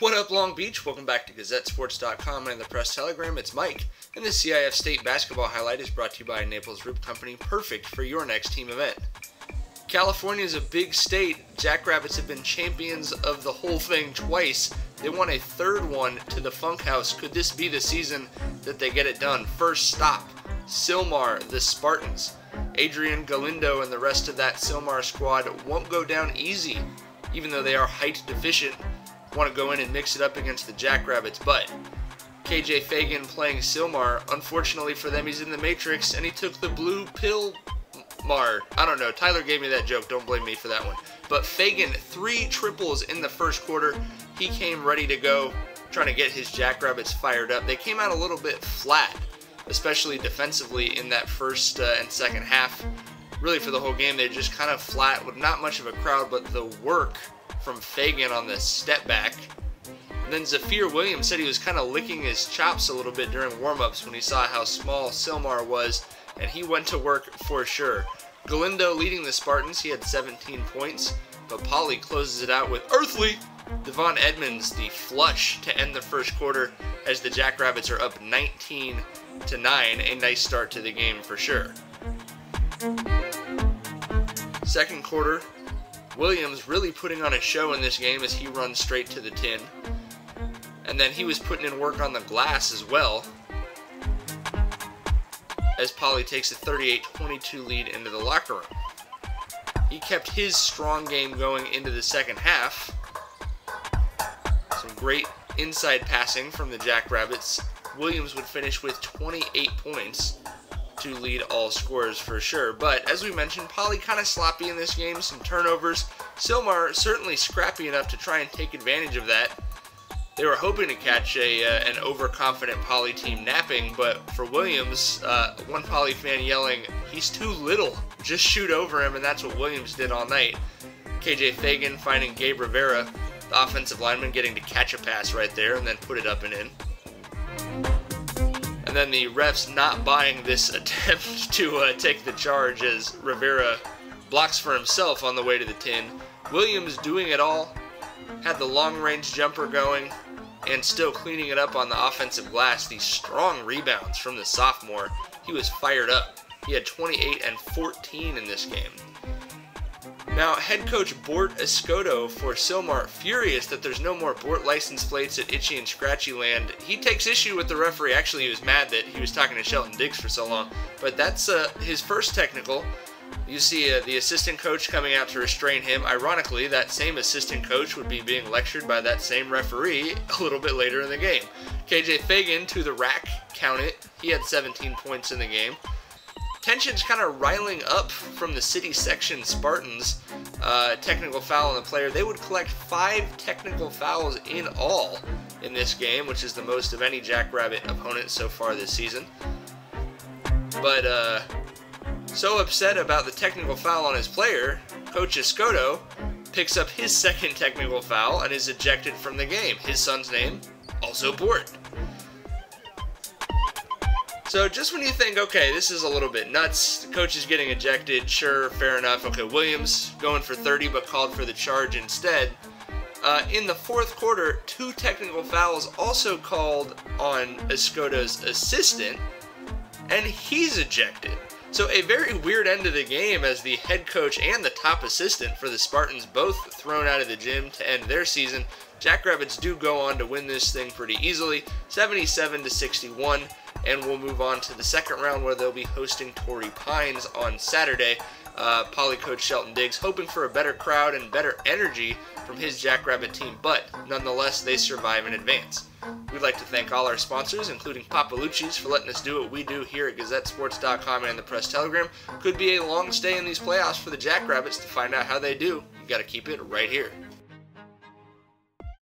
What up, Long Beach? Welcome back to GazetteSports.com and the Press Telegram. It's Mike, and the CIF State Basketball Highlight is brought to you by Naples Rib Company, perfect for your next team event. California is a big state. Jackrabbits have been champions of the whole thing twice. They won a third one to the Funk House. Could this be the season that they get it done? First stop, Sylmar, the Spartans. Adrian Galindo and the rest of that Sylmar squad won't go down easy, even though they are height deficient. Want to go in and mix it up against the Jackrabbits, but KJ Fagan playing Sylmar, unfortunately for them, he's in the Matrix, and he took the blue pill I don't know, Tyler gave me that joke, don't blame me for that one. But Fagan, 3 triples in the first quarter. He came ready to go, trying to get his Jackrabbits fired up. They came out a little bit flat, especially defensively in that first and second half. Really for the whole game, they're just kind of flat with not much of a crowd, but the work from Fagan on the step back. And then Zafir Williams said he was kind of licking his chops a little bit during warm-ups when he saw how small Sylmar was, and he went to work for sure. Galindo leading the Spartans, he had 17 points, but Polly closes it out with earthly Devon Edmonds, the flush to end the first quarter as the Jackrabbits are up 19-9, a nice start to the game for sure. Second quarter, Williams really putting on a show in this game as he runs straight to the tin. And then he was putting in work on the glass as well, as Polly takes a 38-22 lead into the locker room. He kept his strong game going into the second half. Some great inside passing from the Jackrabbits. Williams would finish with 28 points to lead all scorers for sure. But as we mentioned, Polly kind of sloppy in this game, some turnovers. Sylmar certainly scrappy enough to try and take advantage of that. They were hoping to catch an overconfident Polly team napping, but for Williams, one Polly fan yelling, "He's too little, just shoot over him," and that's what Williams did all night. KJ Fagan finding Gabe Rivera, the offensive lineman, getting to catch a pass right there and then put it up and in. And then the refs not buying this attempt to take the charge as Rivera blocks for himself on the way to the tin. Williams doing it all, had the long-range jumper going, and still cleaning it up on the offensive glass. These strong rebounds from the sophomore. He was fired up. He had 28 and 14 in this game. Now, head coach Bort Escoto for Sylmar, furious that there's no more Bort license plates at Itchy and Scratchy Land. He takes issue with the referee. Actually, he was mad that he was talking to Shelton Diggs for so long. But that's his first technical. You see the assistant coach coming out to restrain him. Ironically, that same assistant coach would be being lectured by that same referee a little bit later in the game. KJ Fagan to the rack, count it. He had 17 points in the game. Tension's kind of riling up from the city section Spartans. Technical foul on the player. They would collect 5 technical fouls in all in this game, which is the most of any Jackrabbit opponent so far this season. But so upset about the technical foul on his player, Coach Escoto picks up his second technical foul and is ejected from the game. His son's name, also Bort. So just when you think, okay, this is a little bit nuts, the coach is getting ejected, sure, fair enough. Okay, Williams going for 30 but called for the charge instead. In the fourth quarter, 2 technical fouls also called on Escoto's assistant, and he's ejected. So a very weird end of the game as the head coach and the top assistant for the Spartans both thrown out of the gym to end their season. Jackrabbits do go on to win this thing pretty easily, 77-61, and we'll move on to the second round where they'll be hosting Torrey Pines on Saturday. Poly coach Shelton Diggs hoping for a better crowd and better energy from his Jackrabbit team, but nonetheless they survive in advance. We'd like to thank all our sponsors, including Papalucci's, for letting us do what we do here at GazetteSports.com and the Press Telegram. Could be a long stay in these playoffs for the Jackrabbits. To find out how they do, you got to keep it right here.